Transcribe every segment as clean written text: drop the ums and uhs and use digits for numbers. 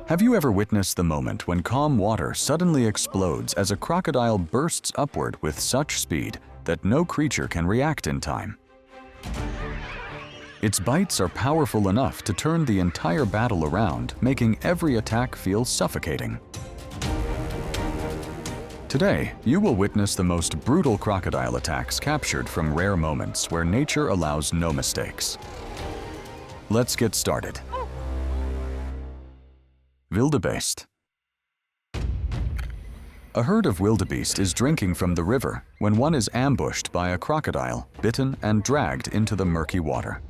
Have you ever witnessed the moment when calm water suddenly explodes as a crocodile bursts upward with such speed that no creature can react in time? Its bites are powerful enough to turn the entire battle around, making every attack feel suffocating. Today, you will witness the most brutal crocodile attacks captured from rare moments where nature allows no mistakes. Let's get started. Wildebeest. A herd of wildebeest is drinking from the river when one is ambushed by a crocodile, bitten and dragged into the murky water.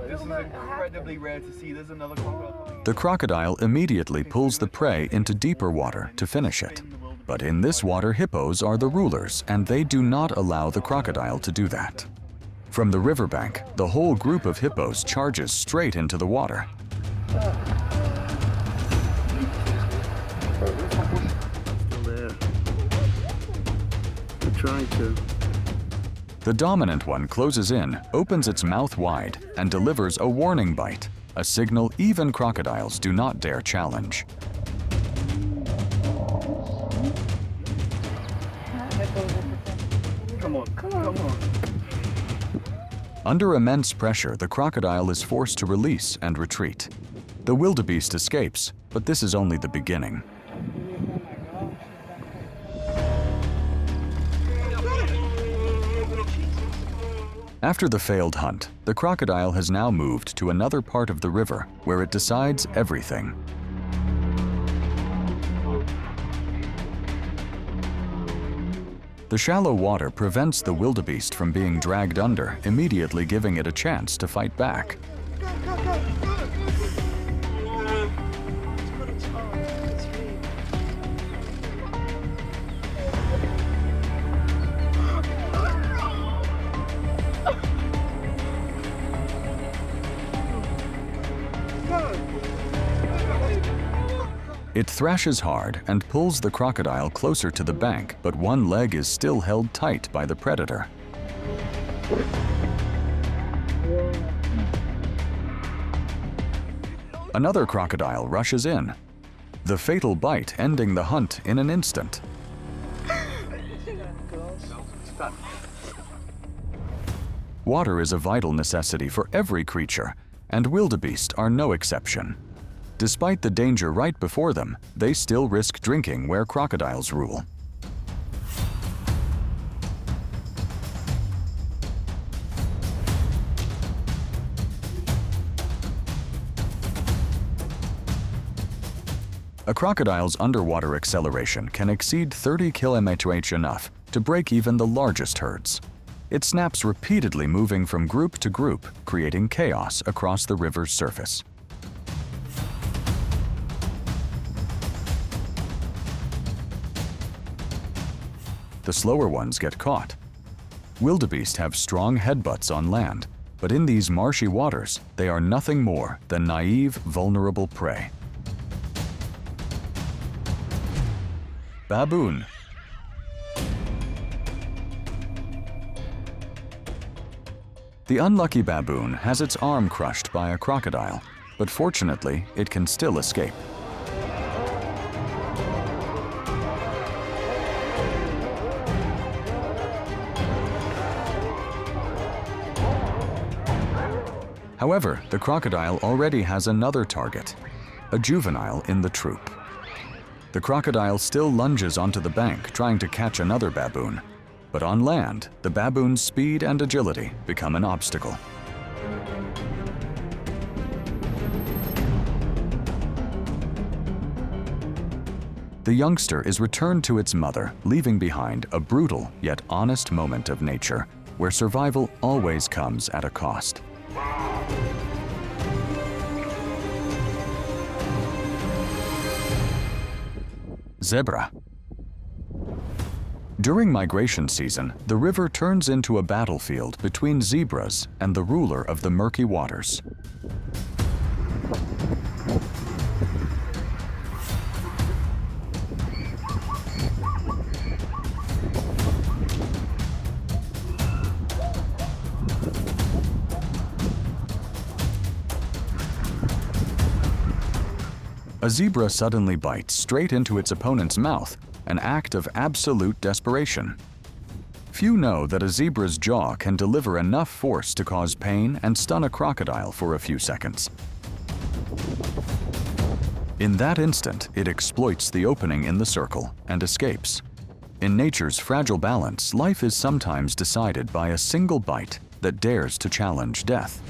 This is incredibly rare to see. There's another crocodile. The crocodile immediately pulls the prey into deeper water to finish it. But in this water, hippos are the rulers, and they do not allow the crocodile to do that. From the riverbank, the whole group of hippos charges straight into the water. Still there. They're trying to. The dominant one closes in, opens its mouth wide, and delivers a warning bite, a signal even crocodiles do not dare challenge. Come on. Under immense pressure, the crocodile is forced to release and retreat. The wildebeest escapes, but this is only the beginning. After the failed hunt, the crocodile has now moved to another part of the river where it decides everything. The shallow water prevents the wildebeest from being dragged under, immediately giving it a chance to fight back. It thrashes hard and pulls the crocodile closer to the bank, but one leg is still held tight by the predator. Another crocodile rushes in, the fatal bite ending the hunt in an instant. Water is a vital necessity for every creature, and wildebeest are no exception. Despite the danger right before them, they still risk drinking where crocodiles rule. A crocodile's underwater acceleration can exceed 30 km/h, enough to break even the largest herds. It snaps repeatedly, moving from group to group, creating chaos across the river's surface. The slower ones get caught. Wildebeest have strong headbutts on land, but in these marshy waters, they are nothing more than naive, vulnerable prey. Baboon. The unlucky baboon has its arm crushed by a crocodile, but fortunately, it can still escape. However, the crocodile already has another target, a juvenile in the troop. The crocodile still lunges onto the bank, trying to catch another baboon. But on land, the baboon's speed and agility become an obstacle. The youngster is returned to its mother, leaving behind a brutal yet honest moment of nature, where survival always comes at a cost. Zebra. During migration season, the river turns into a battlefield between zebras and the ruler of the murky waters. A zebra suddenly bites straight into its opponent's mouth, an act of absolute desperation. Few know that a zebra's jaw can deliver enough force to cause pain and stun a crocodile for a few seconds. In that instant, it exploits the opening in the circle and escapes. In nature's fragile balance, life is sometimes decided by a single bite that dares to challenge death.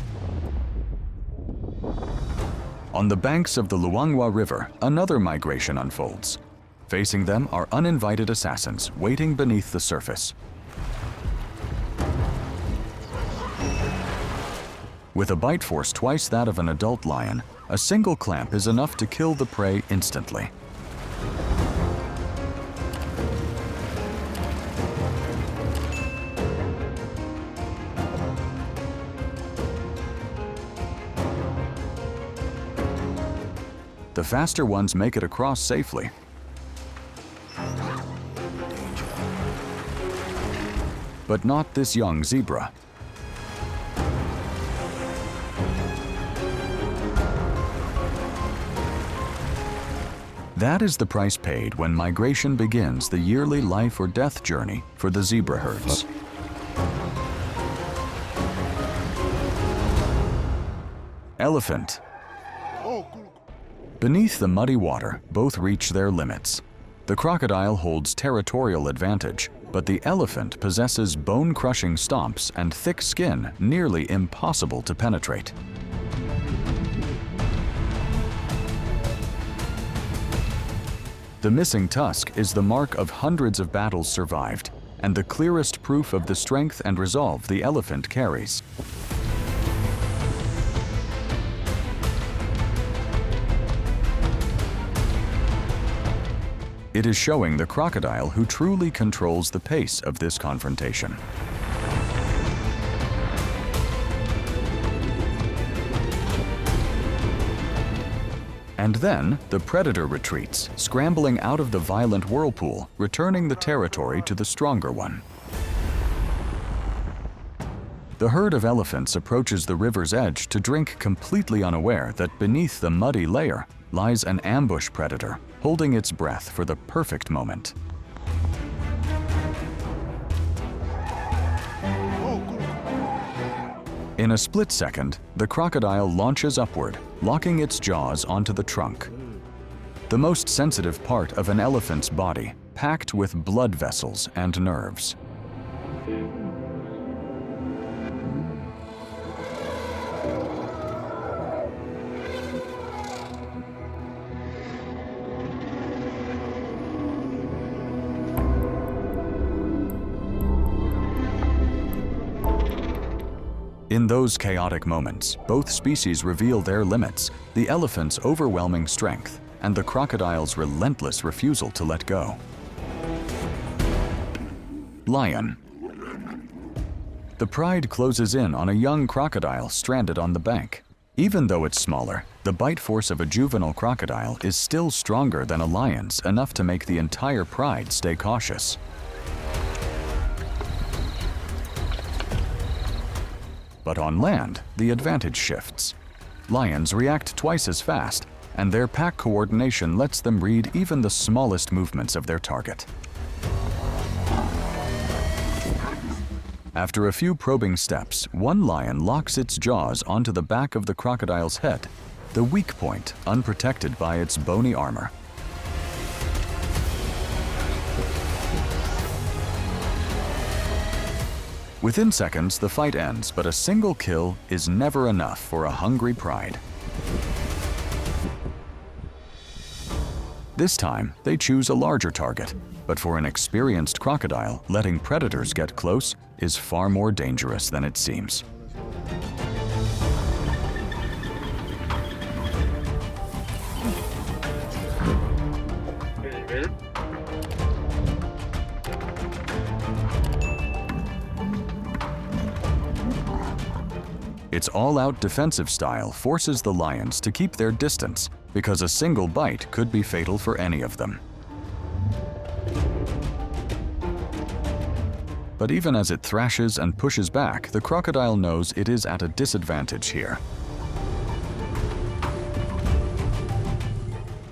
On the banks of the Luangwa River, another migration unfolds. Facing them are uninvited assassins waiting beneath the surface. With a bite force twice that of an adult lion, a single clamp is enough to kill the prey instantly. The faster ones make it across safely. But not this young zebra. That is the price paid when migration begins the yearly life or death journey for the zebra herds. Elephant. Beneath the muddy water, both reach their limits. The crocodile holds territorial advantage, but the elephant possesses bone-crushing stomps and thick skin nearly impossible to penetrate. The missing tusk is the mark of hundreds of battles survived, and the clearest proof of the strength and resolve the elephant carries. It is showing the crocodile who truly controls the pace of this confrontation. And then, the predator retreats, scrambling out of the violent whirlpool, returning the territory to the stronger one. The herd of elephants approaches the river's edge to drink, completely unaware that beneath the muddy layer lies an ambush predator, holding its breath for the perfect moment. In a split second, the crocodile launches upward, locking its jaws onto the trunk. The most sensitive part of an elephant's body, packed with blood vessels and nerves. In those chaotic moments, both species reveal their limits, the elephant's overwhelming strength and the crocodile's relentless refusal to let go. Lion. The pride closes in on a young crocodile stranded on the bank. Even though it's smaller, the bite force of a juvenile crocodile is still stronger than a lion's, enough to make the entire pride stay cautious. But on land, the advantage shifts. Lions react twice as fast, and their pack coordination lets them read even the smallest movements of their target. After a few probing steps, one lion locks its jaws onto the back of the crocodile's head, the weak point unprotected by its bony armor. Within seconds, the fight ends, but a single kill is never enough for a hungry pride. This time, they choose a larger target, but for an experienced crocodile, letting predators get close is far more dangerous than it seems. Its all-out defensive style forces the lions to keep their distance because a single bite could be fatal for any of them. But even as it thrashes and pushes back, the crocodile knows it is at a disadvantage here.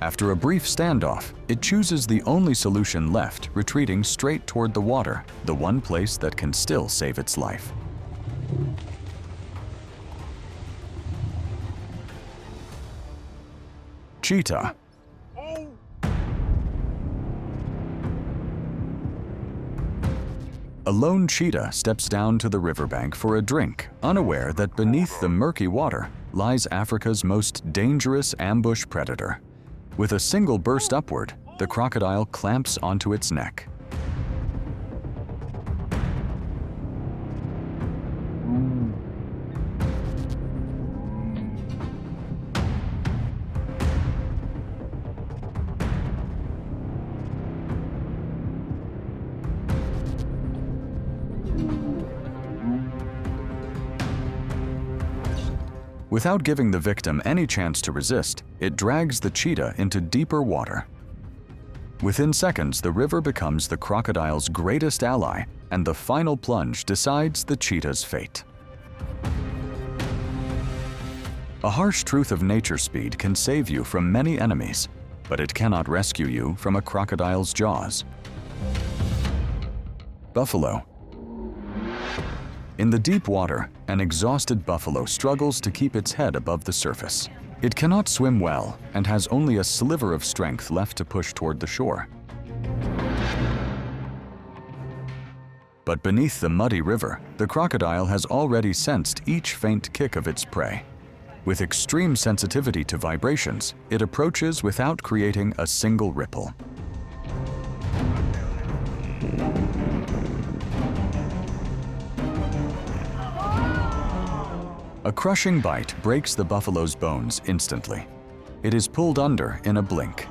After a brief standoff, it chooses the only solution left, retreating straight toward the water, the one place that can still save its life. Cheetah. A lone cheetah steps down to the riverbank for a drink, unaware that beneath the murky water lies Africa's most dangerous ambush predator. With a single burst upward, the crocodile clamps onto its neck. Without giving the victim any chance to resist, it drags the cheetah into deeper water. Within seconds, the river becomes the crocodile's greatest ally, and the final plunge decides the cheetah's fate. A harsh truth of nature speed can save you from many enemies, but it cannot rescue you from a crocodile's jaws. Buffalo. In the deep water, an exhausted buffalo struggles to keep its head above the surface. It cannot swim well and has only a sliver of strength left to push toward the shore. But beneath the muddy river, the crocodile has already sensed each faint kick of its prey. With extreme sensitivity to vibrations, it approaches without creating a single ripple. A crushing bite breaks the buffalo's bones instantly. It is pulled under in a blink.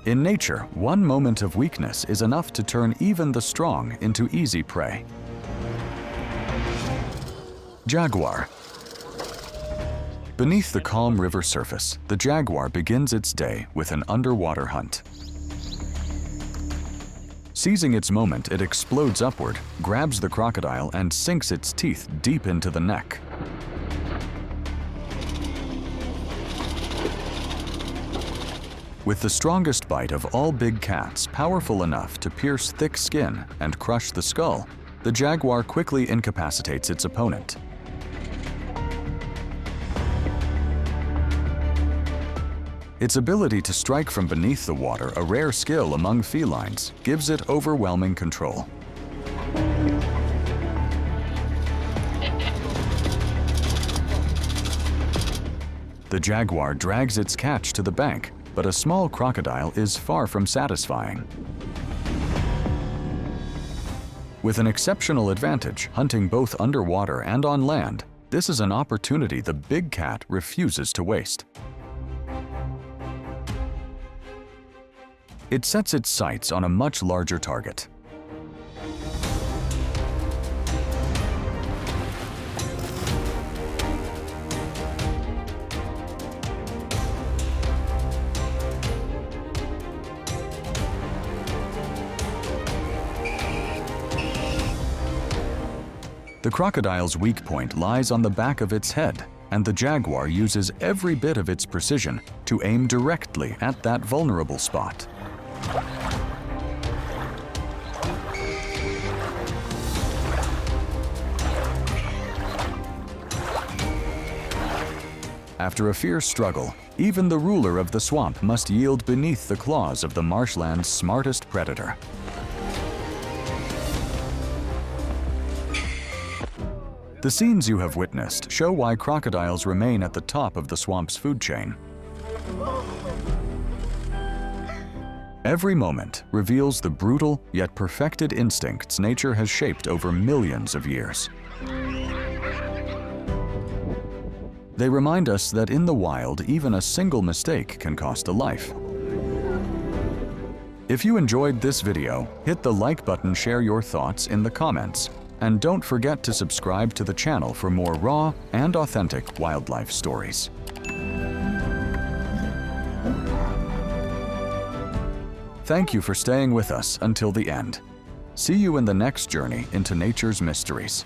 In nature, one moment of weakness is enough to turn even the strong into easy prey. Jaguar. Beneath the calm river surface, the jaguar begins its day with an underwater hunt. Seizing its moment, it explodes upward, grabs the crocodile, and sinks its teeth deep into the neck. With the strongest bite of all big cats, powerful enough to pierce thick skin and crush the skull, the jaguar quickly incapacitates its opponent. Its ability to strike from beneath the water, a rare skill among felines, gives it overwhelming control. The jaguar drags its catch to the bank, but a small crocodile is far from satisfying. With an exceptional advantage, hunting both underwater and on land, this is an opportunity the big cat refuses to waste. It sets its sights on a much larger target. The crocodile's weak point lies on the back of its head, and the jaguar uses every bit of its precision to aim directly at that vulnerable spot. After a fierce struggle, even the ruler of the swamp must yield beneath the claws of the marshland's smartest predator. The scenes you have witnessed show why crocodiles remain at the top of the swamp's food chain. Every moment reveals the brutal yet perfected instincts nature has shaped over millions of years. They remind us that in the wild, even a single mistake can cost a life. If you enjoyed this video, hit the like button, share your thoughts in the comments, and don't forget to subscribe to the channel for more raw and authentic wildlife stories. Thank you for staying with us until the end. See you in the next journey into nature's mysteries.